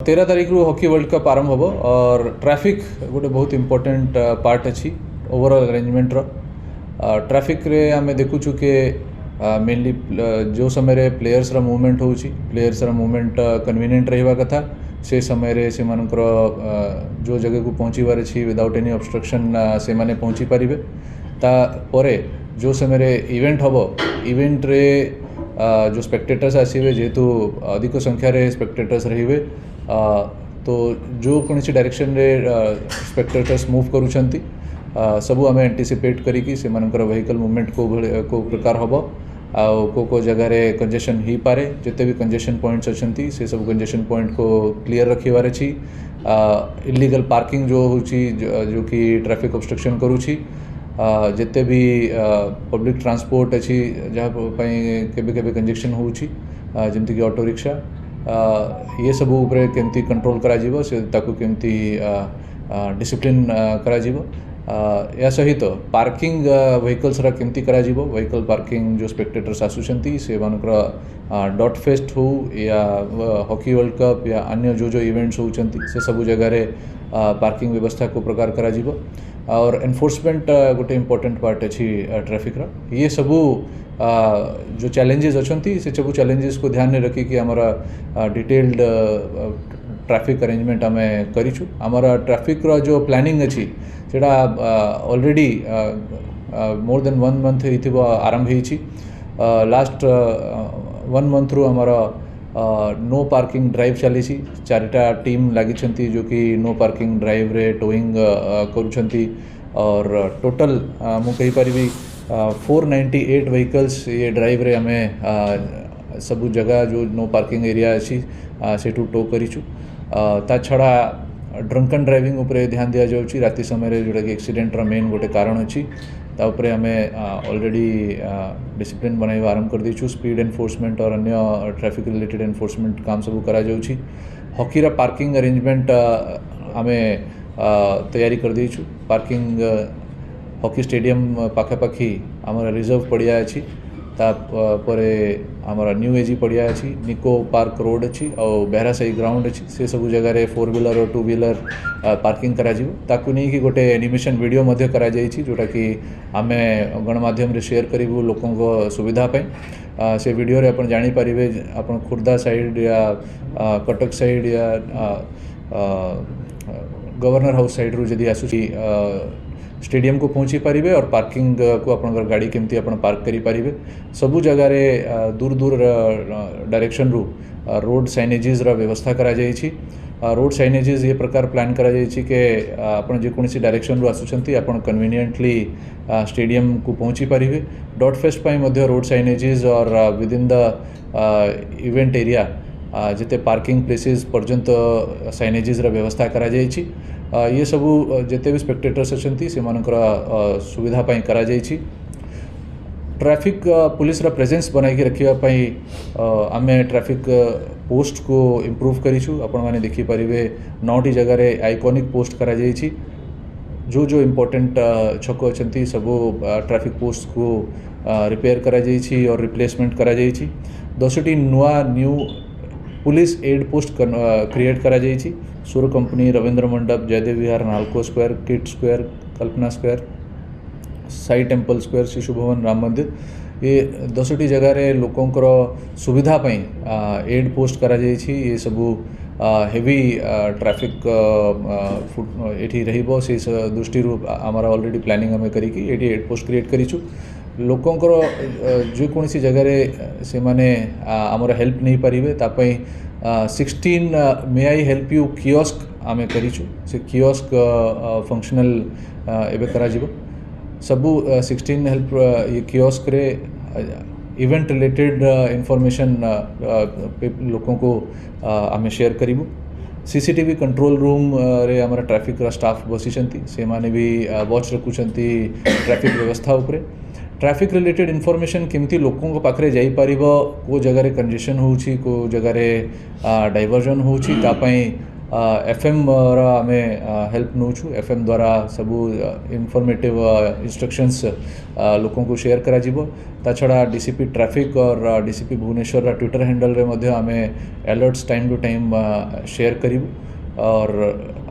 13 तारीख रू hockey world cup आरंभ हम और ट्रैफिक गोटे बहुत इम्पोर्टेंट पार्ट अच्छी ओवरऑल अरेंजमेंट ट्रैफिक रे आमे देखुचु कि मेनली जो समय प्लेयर्स रा मूवमेंट होउची प्लेयर्स रा मूवमेंट कन्वीनियंट रहिबा कथा से समय रे से मानकर जो जगह को पहुँचीबार अच्छी विदाउट एनी ऑब्स्ट्रक्शन से माने पहुँची पारिबे ता परे जो समय रे इवेंट हम इवेंट रे जो स्पेक्टेटर्स आसवे जेहेतु अधिक संख्यार स्पेक्टेटर्स रहिबे तो जो कौन सी डायरेक्शन रे स्पेक्टेटर्स मूव करूछंती सबू आम एंटीसिपेट करिकी से मानकर व्हीकल मूवमेंट को प्रकार हम को जगार कंजेशन ही पारे जिते भी कंजेशन पॉइंट्स अच्छी से सब कंजेशन पॉइंट को क्लीयर रखिबार अछि इलीगल पार्किंग जो होची जो कि ट्रैफिक ऑब्स्ट्रक्शन करूची जिते भी पब्लिक ट्रांसपोर्ट अच्छी जहाँ केबे केबे कंजेशन होची जमती कि ऑटो रिक्शा ये सब ऊपर केमती कंट्रोल करा जीवो से ताकू केमती डिसिप्लिन करा जीवो या सहित पार्किंग व्हीकल्स रा केमती करा जीवो व्हीकल पार्किंग जो स्पेक्टेटर्स आसुचंती से मानकर डॉट फेस्ट हो या हॉकी वर्ल्ड कप या अन्य जो जो इवेंट्स होचंती से सब जगह रे पार्किंग व्यवस्था को प्रकार करा जीवो और एनफोर्समेंट गोटे इम्पोर्टेंट पार्ट अच्छी ट्रैफिक रा ये सबू जो चैलेंजेस अच्छी से सब चैलेंजेस को ध्यान में रखी कि हमारा डिटेल्ड ट्रैफिक अरेंजमेंट आम करूँ हमारा ट्रैफिक रा जो प्लानिंग अच्छी सेटा ऑलरेडी मोर देन 1 मंथ ही आरंभ होती लास्ट 1 मंथ रु हमारा नो पार्किंग ड्राइव चली 4टा टीम लगी जो कि नो पार्किंग ड्राइव रे टोइंग करुछंती और टोटल मु कही पारिबी 498 व्हीकल्स ये ड्राइव रे हमें सबू जगह जो नो पार्किंग एरिया अच्छी सेठू टो करिछु ता छड़ा ड्रंकन ड्राइविंग उपरे ध्यान दिया जाउची राति समय जोटा कि एक्सीडेंट रा मेन गोटे कारण अच्छी ता उपरे हमें ऑलरेडी डिसिप्लिन बनाइबा आरंभ कर दीचु स्पीड एनफोर्समेंट और अन्य ट्रैफिक रिलेटेड एनफोर्समेंट काम सब करा जाउची हॉकी रा पार्किंग अरेंजमेंट हमें तैयारी कर दीचु पार्किंग हॉकी स्टेडियम पाखापाखी आमर रिजर्व पड़िया अच्छी तापरे आमर न्यू एजी पड़िया अच्छी निको पार्क रोड अच्छी और बेहरा साई ग्राउंड अच्छी से सब जगह 4 व्हीलर और 2 व्हीलर पार्किंग करा ताकू नहीं कि गोटे एनिमेशन वीडियो मध्य करा जाइछि जोटा कि आमे गणमाध्यम रे शेयर करिबु लोकों को सुविधा पे से वीडियो रे अपन जानि परिबे अपन खुर्दा साइड या कटक साइड या गवर्नर हाउस साइड रू जदि आसुची स्टेडियम को पहुँची पारिबे और पार्किंग को अपन गाड़ी केमती अपन पार्क करी पारिबे सबू जगह रे दूर दूर डायरेक्शन रू रोड साइनेजेस रा व्यवस्था करा जाइछि रोड साइनेजेस ये प्रकार प्लान करा जाइछि कि अपन जे कोनसी डायरेक्शन रू आसुचंती अपन कन्वीनियंटली स्टेडियम को पहुँची पारिबे डॉट फेस्ट पाई मध्य रोड साइनेजेस और with in the event area जिते पार्किंग प्लेसेस पर्यंत साइनेजेस रा व्यवस्था करा जाइछि ये सबू जिते भी स्पेक्टेटर्स अच्छी से सुविधा पाई करा जाइछि ट्रैफिक पुलिस रा प्रेजेंस बनाई रखापी आमे ट्रैफिक पोस्ट को इम्प्रूव करिछु आपण माने देखि परिबे 9टी जगह रे आइकॉनिक पोस्ट करा जाइछि जो जो इम्पोर्टेंट छक अच्छी सबू ट्रैफिक पोस्ट को रिपेयर करा जाइछि और रिप्लेसमेंट करा जाइछि 10टी new police aid post create करा जाइछि Surya company Rabindra Mandap Jaydev Vihar Nalco square KIIT square Kalpana square Sai temple square Shishu Bhawan Ram मंदिर ये 10टी जगह रे लोकंकर सुविधा पाई एड पोस्ट करा जाइछि ये सबू हेवी ट्रैफिक एठी रहिबो से दृष्टि आमर ऑलरेडी प्लानिंग हमें करिकी एठी एड पोस्ट क्रिएट करिछु लोकंकर जो कौन सी जगह रे से माने आमर हेल्प नहीं पारिबे तापई 16 मे आई हेल्प यू कियोस्क आमे करिछु से कियोस्क फंक्शनल एबे करा जिवो सबू 16 हेल्प ये कियोस्क रे इवेंट रिलेटेड इंफॉर्मेशन लोकों को आमे शेयर करिबु सीसीटीवी कंट्रोल रूम रे हमारा ट्रैफिक रा स्टाफ बसिचंती से माने भी वॉच रखुचंती ट्रैफिक व्यवस्था उपरे ट्रैफिक रिलेटेड इनफॉरमेशन केमती लोकों को पाखरे जाई पारिबो को जगह रे कंजेशन होउची को जगह रे डाइवर्जन होउची तापई FM आम हेल्प नौचु FM द्वारा सबू इनफॉर्मेटिव इंस्ट्रक्शंस लोकों को शेयर करा जिवो ता छड़ा DCP ट्रैफिक और DCP भुवनेश्वर ट्विटर हैंडल रे मध्य आम alerts time to time share करिवु और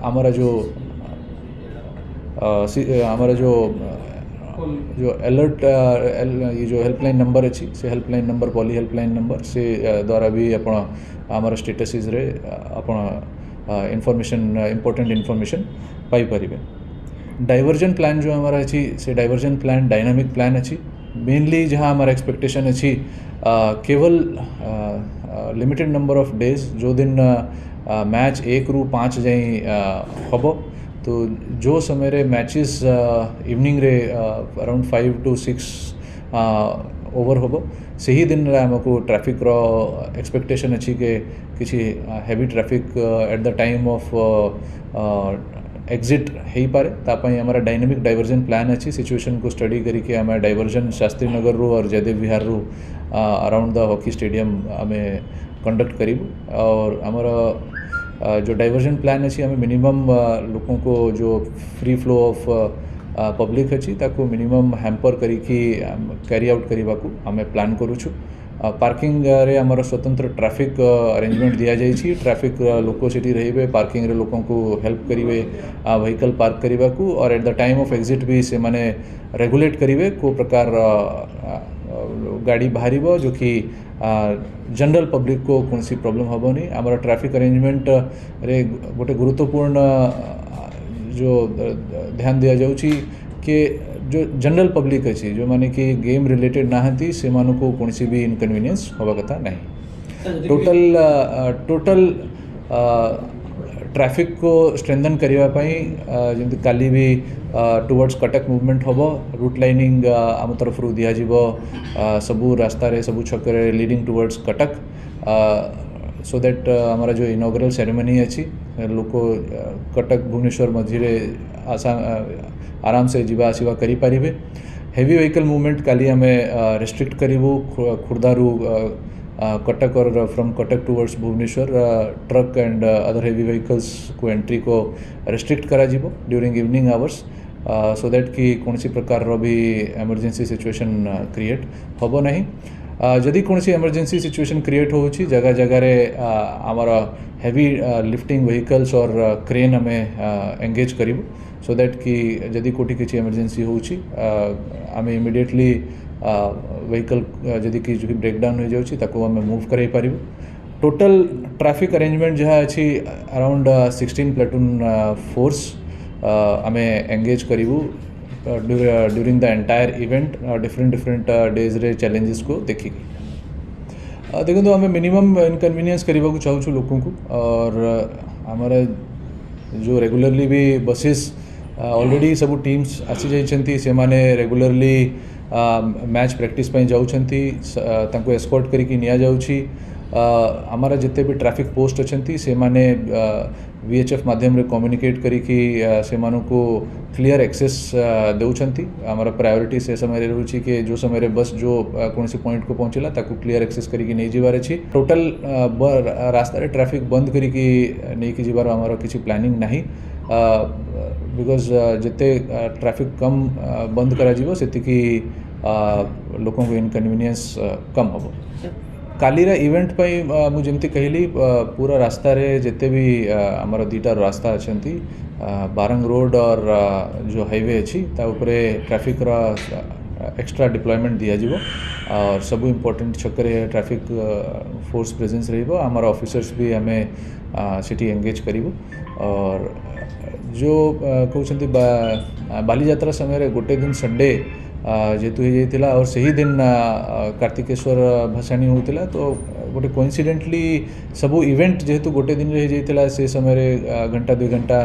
हमारा जो अलर्ट ये जो हेल्पलाइन नंबर अच्छी से helpline number poly helpline number से द्वारा भी आमर स्टेटस रे इनफॉरमेशन इम्पोर्टेंट इनफॉरमेशन पाई परिबे। डाइवर्जन प्लान जो हमारा अच्छी से डाइवर्जन प्लान डायनामिक प्लान अच्छी मेनली जहाँ हमारा एक्सपेक्टेशन अच्छी केवल लिमिटेड नंबर ऑफ डेज जो दिन मैच 1 रू 5 जाई हम तो जो समय रे मैचेस इवनिंग रे अराउंड 5 to 6 ओवर हम से ही दिन आमको ट्रैफिक रो एक्सपेक्टेशन अच्छी के किसी heavy traffic at the time of exit हो पारे तापाई हमारा डायनामिक डाइवर्जन प्लान अच्छी सिचुएशन को स्टडी करके आम डाइवर्जन शास्त्री नगर रू और जयदेव विहार रू अराउंड द हॉकी स्टेडियम आम कंडक्ट करूँ और हमारा जो डाइवर्जन प्लान अच्छी आम मिनिमम लोगों को जो फ्री फ्लो ऑफ पब्लिक अच्छी ताको मिनिमम हैम्पर करी कैरी आउट करने को आम प्लान करूँ। पार्किंग रे हमारा स्वतंत्र ट्रैफिक अरेंजमेंट दिया जाइए ट्रैफिक लोक सेठी रहिबे पार्किंग रे लोकों को हेल्प करिवे व्हीकल पार्क करने को और at the time of exit भी से माने रेगुलेट करिवे को प्रकार गाड़ी बाहर जो कि जनरल पब्लिक को कौन सी प्रॉब्लम हेनी हमारा ट्रैफिक अरेंजमेंट रे गोटे गुरुत्वपूर्ण जो ध्यान दिया जाउची कि जो जनरल पब्लिक अच्छी जो माने कि गेम रिलेटेड नहांती से मानु को कौन सी भी इनकन्वीनियंस होगा कथा नहीं। टोटल ट्रैफिक को स्ट्रेंथन करने जमी काली भी टुवर्ड्स कटक मूवमेंट हम रूट लाइनिंग आम तरफ रू दिया सबू रास्ता रे सबू छक leading towards Cuttack so that हमारा जो इनॉग्रल सेरेमनी अच्छी लोक कटक भुवनेश्वर मझे आराम से जीवा आसवा करें। हेवी व्हीकल मूवमेंट काली आम रेस्ट्रिक्ट करूँ खुर्दारू कटक और from Cuttack towards Bhubaneswar truck and other heavy vehicles को एंट्री को रेस्ट्रिक्ट करा जिवो during evening hours so that कि कौन सी प्रकार भी इमरजेंसी सिचुएशन क्रिएट हम नहीं। जदि कौन सी इमरजेंसी सिचुएशन क्रिएट होउछि जगह जगह रे आमर हेवी लिफ्टिंग व्हीकल्स और क्रेन आम एंगेज करूँ सो दैट कि जदि कोठी किसी इमरजेंसी होउछि आम इमिडिएटली व्हीकल जदि कि ब्रेकडाउन हो जाउछि ताको आम मूव कराई पारिबु। टोटल ट्रैफिक अरेंजमेंट जहाँ अच्छी अराउंड 16 प्लाटून फोर्स आम एंगेज करूँ during the entire event different days रे चैलेंजेस को देखिकी देखो आम मिनिमम इनकन्वीनियंस करने को चाहूँ लोगों को और हमारा जो रेगुलरली भी बसेस ऑलरेडी सब टीम्स आसी जाइछंती से माने रेगुलरली मैच प्रैक्टिस पे जाउछंती तांको एस्कॉर्ट करिकी निया जाउछि हमारा जिते भी ट्रैफिक पोस्ट अच्छी से माने VHF माध्यम रे कम्युनिकेट करिकी से मानो को क्लियर एक्सेस देउछंती हमारा प्रायोरिटी से समय रहउछि कि जो समय रे बस जो कौन सी पॉइंट को पहुँचला ताको क्लियर एक्सेस करिकी नहीं जीवार अछि। टोटल रास्ता रे ट्रैफिक बंद करिकी नहीं कि जीवार हमारा किसी प्लानिंग नहीं बिकॉज जिते ट्रैफिक कम बंद करा जीवो सेतिकी लोकों को इनकन्वीनियंस कम हम। कालीरा इवेंट पाई मुझे जमती कहली पूरा रास्ता रे जिते भी आमर दीटा रास्ता अच्छी बारंग रोड और जो हाईवे अच्छी ता उपरे ट्रैफिक रा एक्स्ट्रा डिप्लॉयमेंट दिया जीवो और सब इम्पोर्टेंट छकरे ट्रैफिक फोर्स प्रेजेंस रहिबो आमर ऑफिसर्स भी हमें सिटी एंगेज करिवो और जो कहते बाली यात्रा समय रे गोटे दिन संडे जेतु हो जाइतिला और सही दिन कार्तिकेश्वर भसाणी होता तो गोटे कोइंसिडेंटली सबू इवेंट जेहेतु गोटे दिन रह जाइतिला से समय रे घंटा 2 घंटा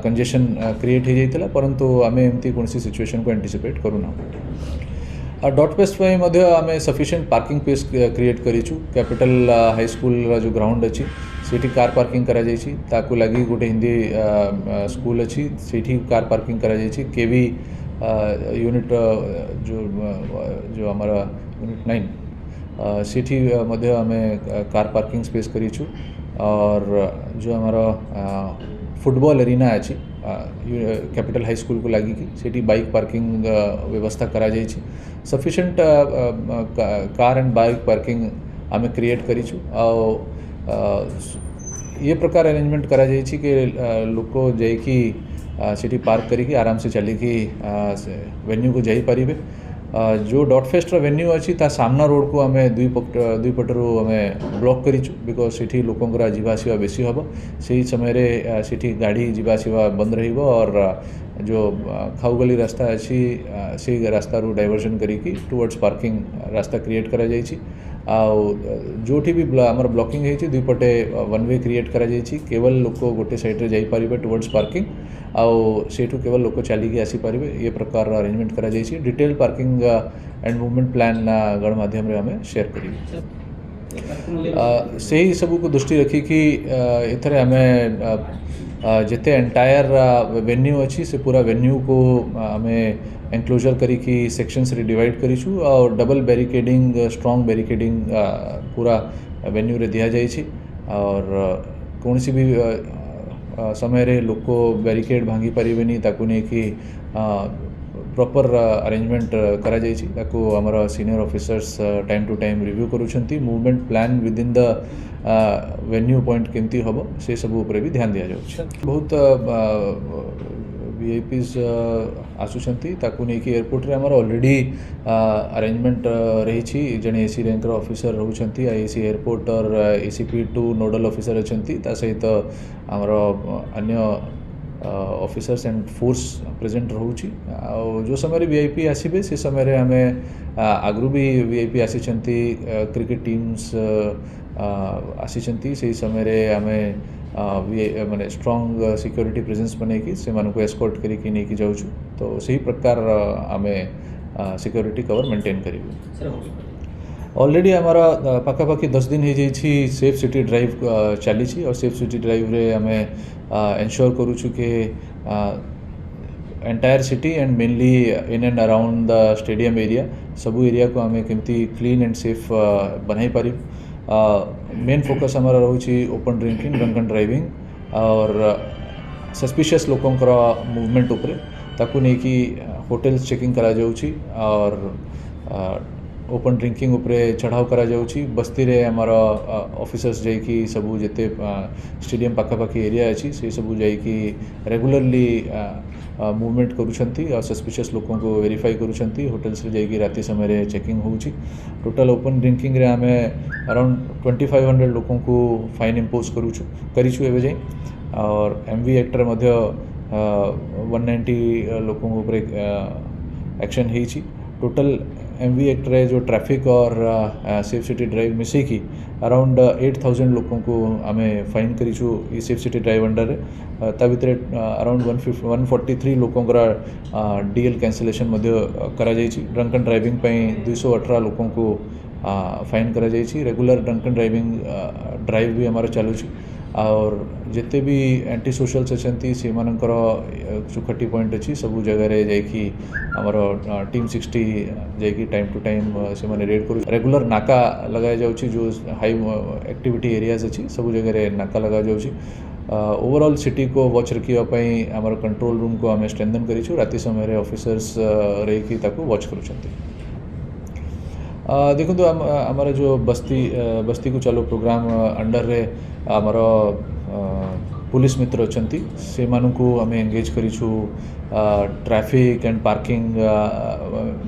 कंजेशन क्रिएट हो जाइतिला परंतु आमे एमती कौन सी सिचुएशन को एंटिसिपेट करूना। डॉट पेस्ट पे आम सफिशिएंट पार्किंग प्लेस क्रिएट करूँ कैपिटल हाई स्कूल जो ग्राउंड अच्छी सेठी कार पार्किंग करा जाइछि ताकू लगी गोटे हिंदी स्कूल अच्छी सेठी कार पार्किंग करा जाइछि केवी यूनिट जो हमारा यूनिट 9 सेठी मध्य आम कार पार्किंग स्पेस करूँ और जो हमारा फुटबॉल एरिना अच्छी कैपिटल हाई स्कूल को लगी सेठी बाइक पार्किंग व्यवस्था करा जाइछि sufficient car and bike parking आम क्रिएट करिछु ये प्रकार अरेंजमेंट करा जाइछि कि लोक जाइकी सेठी पार्क करिकी आराम से चलिकी वेन्यू को जाई परिबे जो डॉट फेस्ट वेन्यू अच्छी ता सामना रोड को आम दुई पटरू आम ब्लॉक करिछु बिकॉज सेठी लोकंकर जीवासीवा बेसी हम से समय रे सेठी गाड़ी जीवासीवा बंद रहिबो और जो खाउगली रास्ता अच्छी से रास्ता रू डाइवर्जन करिकी टुवर्ड्स पार्किंग रास्ता क्रिएट करा जाइछि जोठी भी आमर ब्लॉकिंग है दुई पटे वन वे क्रिएट करा जाइछि केवल लोक गोटे साइड रे जाई परिबे टुवर्ड्स पार्किंग सेठू केवल लोक चलिकी आसी परिबे ये प्रकार अरेंजमेंट करा जाइछि detail parking and movement plan गणमाध्यम रे हमें शेयर करिबे से ही सबू को दृष्टि रखी कि एथरे हमें जिते एंटायर वेन्यू अच्छी से पूरा वेन्यू को हमें एनक्लोजर करी सेक्शंस रे डिवाइड करिछु और डबल बैरिकेडिंग स्ट्रॉन्ग बैरिकेडिंग पूरा वेन्यू रे दिया जाइछि और कौन सी भी समय रे लोक बैरिकेड भांगी पारिबेनी ताकू नहीं कि प्रॉपर अरेंजमेंट करा जाइछि ताकू हमर senior officers time to time review करूछंती movement plan within the venue point केमती हम से सब ऊपर भी ध्यान दिया जाउछि बहुत वीआईपीज आसुछंती ताकू नहीं कि एयरपोर्ट रे हमर ऑलरेडी अरेंजमेंट रही जने एसी रैंक रो ऑफिसर रहउछंती आईएसी एयरपोर्ट और एसीपी2 नोडल ऑफिसर अछंती ता सहित हमर अन्य ऑफिसर्स एंड फोर्स प्रेजेंट रहउछि जो समय वीआईपी आसीबे से समय रे हमें आगरू भी वीआईपी आसीछंती क्रिकेट टीम्स आसीछंती से समय रे हमें माने स्ट्रॉन्ग सिक्योरिटी प्रेजेंस बनेकी से मानको एस्कॉर्ट करिकी नहीं कि जाउछु तो सही प्रकार हमें सिक्योरिटी कवर मेंटेन करिबे ऑलरेडी हमारा पाखापाखि 10 दिन हो जाइछि सेफ सिटी ड्राइव चली और सेफ सिटी ड्राइव रे हमें एंश्योर करूछु कि entire city and mainly in and around the stadium area सबू एरिया को हमें केमती क्लीन एंड सेफ बनाई पारि मेन फोकस हमारा रोची open drinking drunk and driving और सस्पिशियस लोकंकर मूवमेंट उपरे ताकू नहीं कि होटल्स चेकिंग करा जाउछि और ओपन ड्रिंकिंग उपरे चढ़ाव करा जाउछि बस्ती रे हमारा ऑफिसर्स जाइकी सबू जेते स्टेडियम पाखापाखि एरिया अच्छी से सबू जाइकी रेगुलरली मूवमेंट करूछंती और सस्पिशियस लोकों को वेरीफाई करूछंती होटल्स रे जाइकी राति समय रे चेकिंग होउछि टोटल ओपन ड्रिंकिंग रे हमें अराउंड 2500 लोकों को फाइन इम्पोज करिछु एबे जाई और एमवी एक्ट रे मध्य 190 लोकों ऊपर एक्शन हेछि टोटल एमवी एक्ट रे जो ट्रैफिक और सेफ सिटी ड्राइव मिसे की अराउंड 8000 लोकों को हमें फाइन करिछु ये सेफ सिटी ड्राइव अंडर रे ता भितर अराउंड 143 लोकों डीएल कैंसलेशन मध्य करा जाइछि ड्रंक एंड ड्राइविंग पई 218 लोकों को फाइन करा जाइछि regular drunk and driving drive भी हमारा चालुछि और जिते भी एंटी सोशल्स अच्छी से मानकर चुखटी पॉइंट अच्छी सब जगह रे जाइकी हमर टीम 60 जाइकी टाइम टू टाइम से माने रेड करू रेगुलर नाका लगाया जाउछि जो हाई एक्टिविटी एरियाज अच्छी सब जगह रे नाका लगा जाउछि ओवरऑल सिटी को वॉच रखिया पई हमर कंट्रोल रूम को हमें स्ट्रेंथन करिछु राति समय रे ऑफिसर्स रही ताको वॉच करूछंती देखो हमारा जो बस्ती को चलो प्रोग्राम अंडर रे आमर पुलिस मित्र अच्छी से मानू आम एंगेज करिछु ट्रैफिक एंड पार्किंग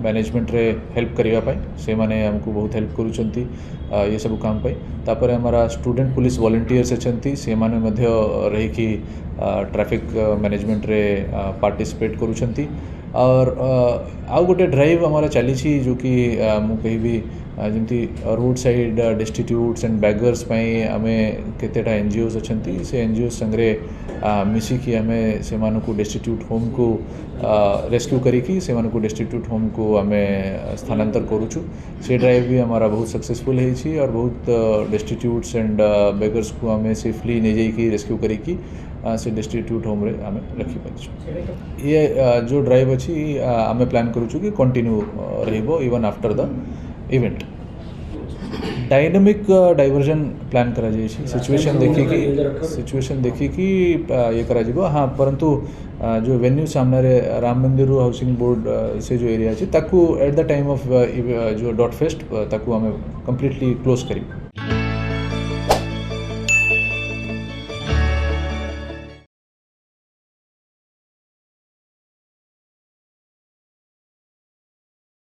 मैनेजमेंट रे हेल्प करने से माने हमको बहुत हेल्प करुछंती ये सब काम पाई तापर हमारा स्टूडेंट पुलिस वॉलंटियर्स अच्छी से माने मध्य रही कि ट्रैफिक मैनेजमेंट रे पार्टिसिपेट करुछंती और आउ गोटे ड्राइव हमारा चली जो कि मु कहिबी जमती रोड साइड डेस्टिट्यूट्स एंड बैगर्स पई आमे केतेटा एनजीओस अच्छी से एनजीओ संगे मिसिकी आमे से मानकु डेस्टिट्यूट होम को रेस्क्यू करिकी से मानकु डेस्टिट्यूट होम को आमे स्थानांतर करूछु से ड्राइव भी हमारा बहुत सक्सेसफुल है और बहुत डेस्टिट्यूट्स एंड बैगर्स को आमे सेफली ले जाइकी रेस्क्यू करिकी से डेस्टिट्यूट होम रे आमे रखी पारिछु ये जो ड्राइव अच्छी आमे प्लान करूछु कि कंटिन्यू रहइबो even after the event. Dynamic diversion plan करा जाए सिचुएशन देखिकी ये करा हाँ परंतु जो वेन्यू सामने राम मंदिर हाउसिंग बोर्ड से जो एरिया अच्छे ताकू एट द टाइम ऑफ जो डॉट फेस्ट ताकू आम कम्प्लीटली क्लोज करी।